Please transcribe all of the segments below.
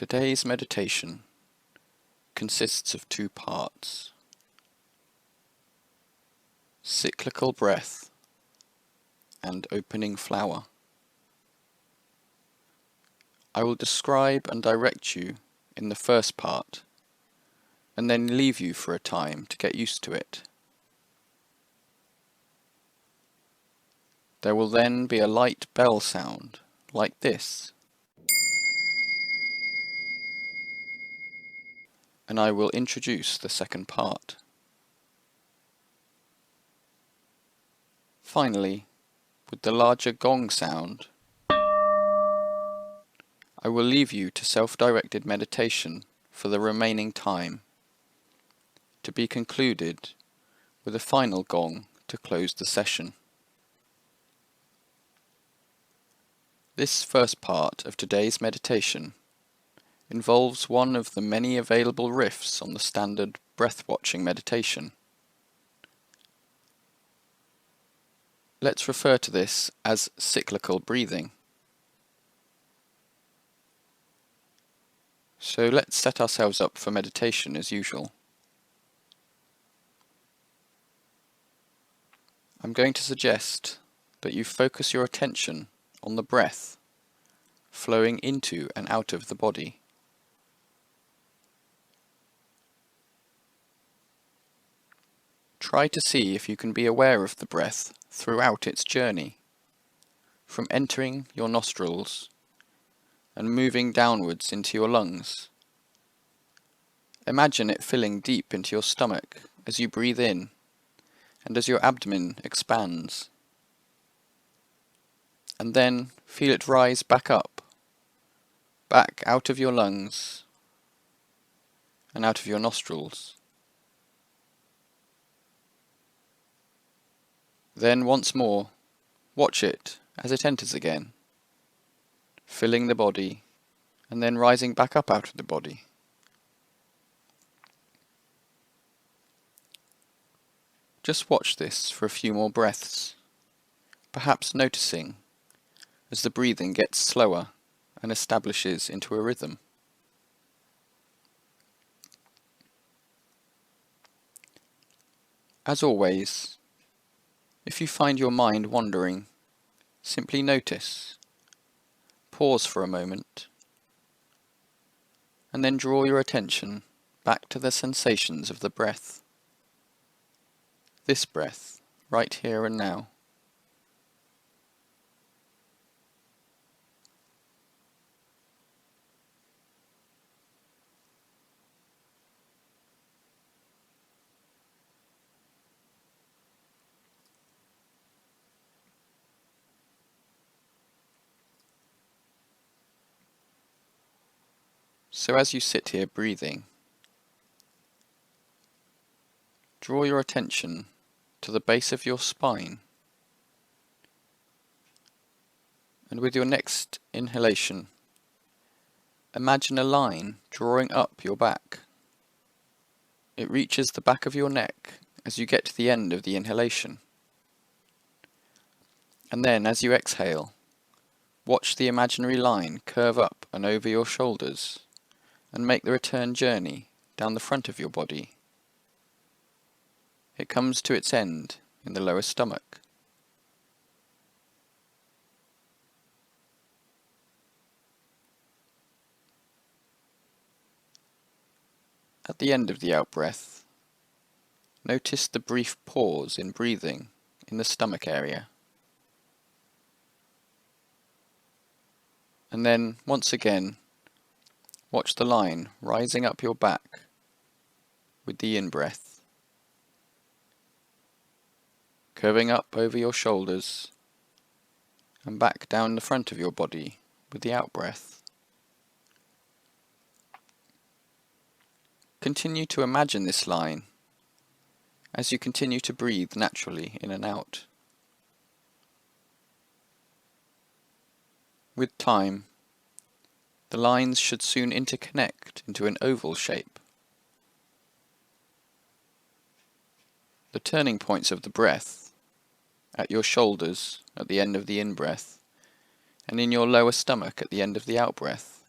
Today's meditation consists of two parts: cyclical breath and opening flower. I will describe and direct you in the first part, and then leave you for a time to get used to it. There will then be a light bell sound, like this, and I will introduce the second part. Finally, with the larger gong sound, I will leave you to self-directed meditation for the remaining time, to be concluded with a final gong to close the session. This first part of today's meditation involves one of the many available riffs on the standard breath-watching meditation. Let's refer to this as cyclical breathing. So let's set ourselves up for meditation as usual. I'm going to suggest that you focus your attention on the breath flowing into and out of the body. Try to see if you can be aware of the breath throughout its journey, from entering your nostrils and moving downwards into your lungs. Imagine it filling deep into your stomach as you breathe in and as your abdomen expands. And then feel it rise back up, back out of your lungs and out of your nostrils. Then once more, watch it as it enters again, filling the body and then rising back up out of the body. Just watch this for a few more breaths, perhaps noticing as the breathing gets slower and establishes into a rhythm. As always, if you find your mind wandering, simply notice, pause for a moment, and then draw your attention back to the sensations of the breath. This breath, right here and now. So as you sit here breathing, draw your attention to the base of your spine, and with your next inhalation, imagine a line drawing up your back. It reaches the back of your neck as you get to the end of the inhalation. And then as you exhale, watch the imaginary line curve up and over your shoulders and make the return journey down the front of your body. It comes to its end in the lower stomach. At the end of the out-breath, notice the brief pause in breathing in the stomach area. And then, once again, watch the line rising up your back with the in-breath, curving up over your shoulders and back down the front of your body with the out-breath. Continue to imagine this line as you continue to breathe naturally in and out. With time, the lines should soon interconnect into an oval shape. The turning points of the breath, at your shoulders at the end of the in-breath, and in your lower stomach at the end of the out-breath,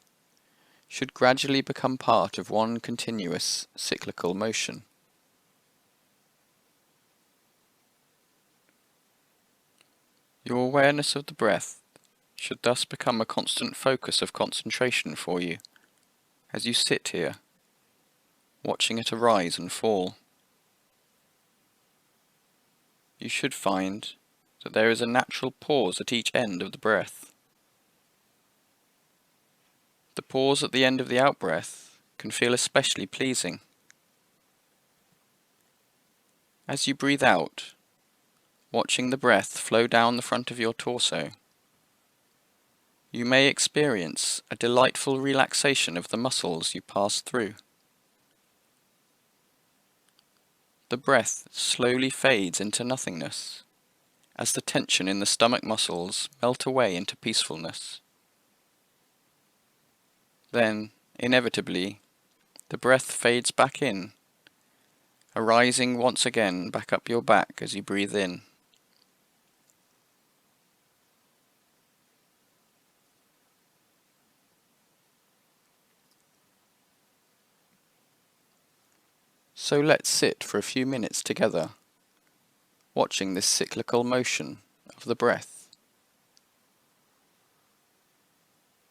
should gradually become part of one continuous cyclical motion. Your awareness of the breath should thus become a constant focus of concentration for you as you sit here, watching it arise and fall. You should find that there is a natural pause at each end of the breath. The pause at the end of the out-breath can feel especially pleasing. As you breathe out, watching the breath flow down the front of your torso, you may experience a delightful relaxation of the muscles you pass through. The breath slowly fades into nothingness as the tension in the stomach muscles melt away into peacefulness. Then, inevitably, the breath fades back in, arising once again back up your back as you breathe in. So let's sit for a few minutes together, watching this cyclical motion of the breath.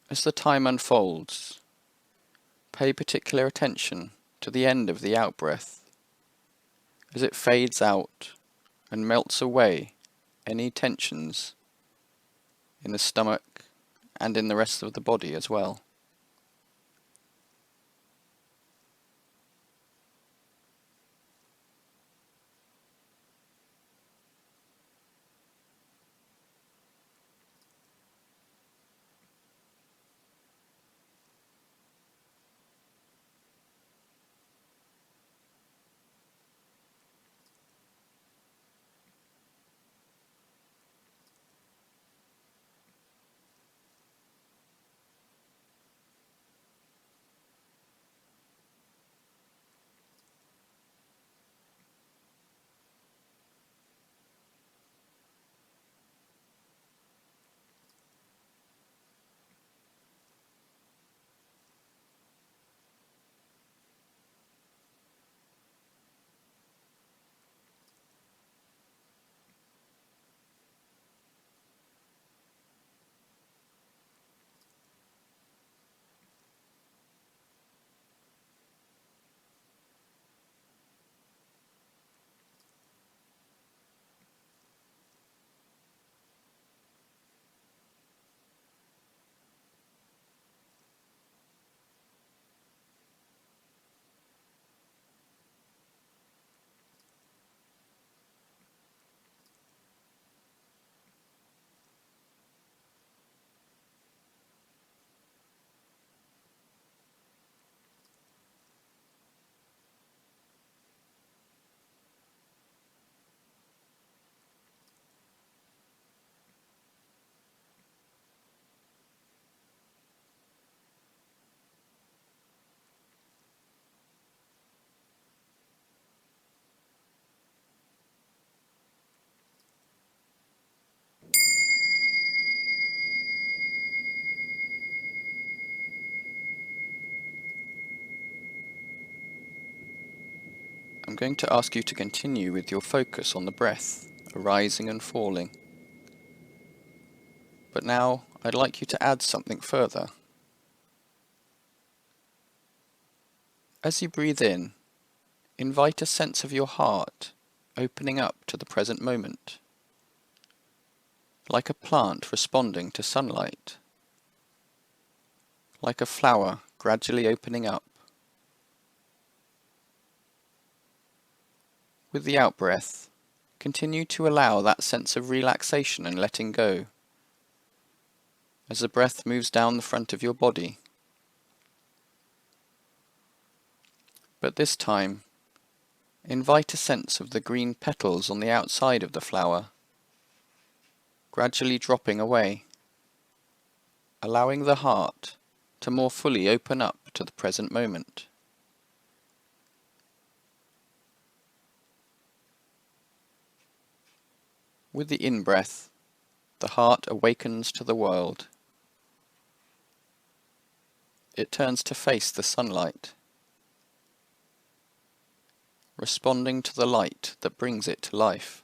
As the time unfolds, pay particular attention to the end of the out-breath, as it fades out and melts away any tensions in the stomach and in the rest of the body as well. I'm going to ask you to continue with your focus on the breath, arising and falling. But now I'd like you to add something further. As you breathe in, invite a sense of your heart opening up to the present moment, like a plant responding to sunlight, like a flower gradually opening up. With the out-breath, continue to allow that sense of relaxation and letting go as the breath moves down the front of your body. But this time, invite a sense of the green petals on the outside of the flower, gradually dropping away, allowing the heart to more fully open up to the present moment. With the in-breath, the heart awakens to the world. it turns to face the sunlight, responding to the light that brings it to life.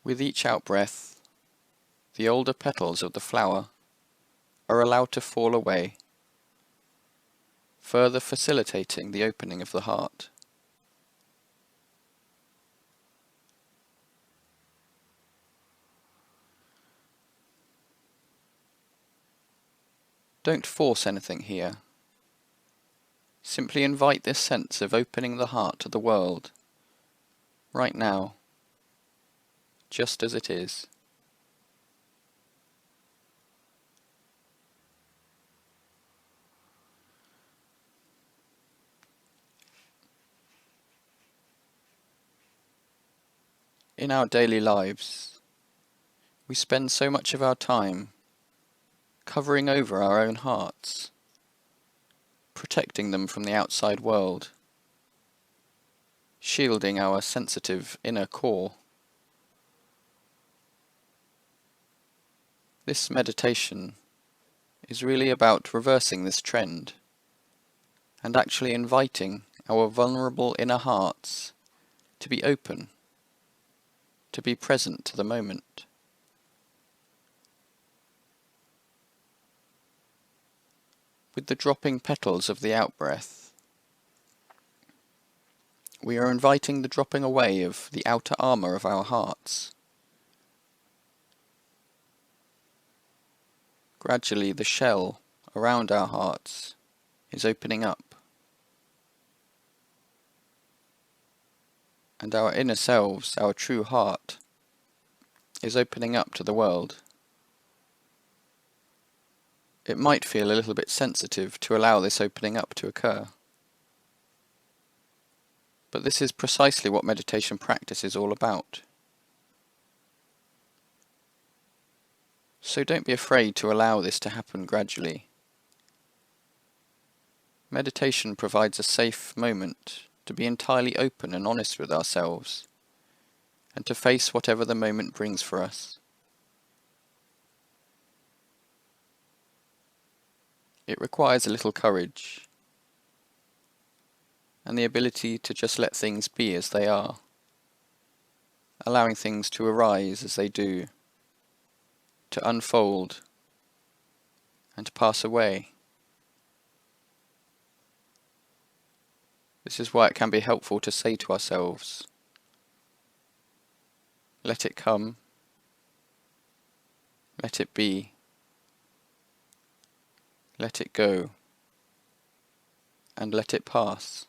With each out-breath, the older petals of the flower are allowed to fall away, further facilitating the opening of the heart. Don't force anything here. Simply invite this sense of opening the heart to the world, right now, just as it is. In our daily lives, we spend so much of our time covering over our own hearts, protecting them from the outside world, shielding our sensitive inner core. This meditation is really about reversing this trend and actually inviting our vulnerable inner hearts to be open, to be present to the moment. With the dropping petals of the out-breath, we are inviting the dropping away of the outer armour of our hearts. Gradually the shell around our hearts is opening up, and our inner selves, our true heart, is opening up to the world. It might feel a little bit sensitive to allow this opening up to occur. But this is precisely what meditation practice is all about. So don't be afraid to allow this to happen gradually. Meditation provides a safe moment to be entirely open and honest with ourselves, and to face whatever the moment brings for us. It requires a little courage, and the ability to just let things be as they are, allowing things to arise as they do, to unfold and to pass away. This is why it can be helpful to say to ourselves, let it come, let it be, let it go, and let it pass.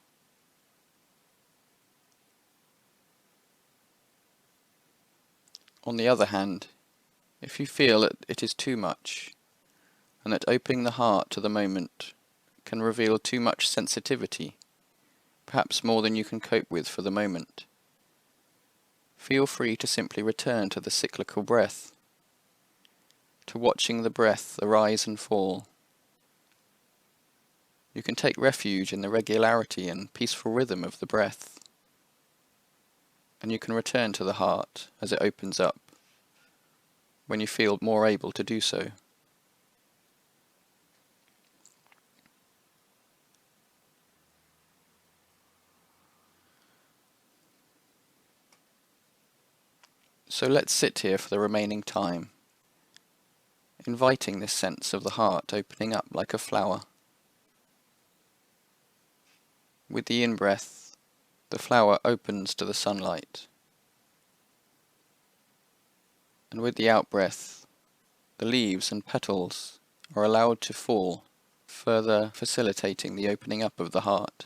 On the other hand, if you feel that it is too much, and that opening the heart to the moment can reveal too much sensitivity, perhaps more than you can cope with for the moment, feel free to simply return to the cyclical breath, to watching the breath arise and fall. You can take refuge in the regularity and peaceful rhythm of the breath, and you can return to the heart as it opens up, when you feel more able to do so. So let's sit here for the remaining time, inviting this sense of the heart opening up like a flower. With the in-breath, the flower opens to the sunlight, and with the out-breath, the leaves and petals are allowed to fall, further facilitating the opening up of the heart.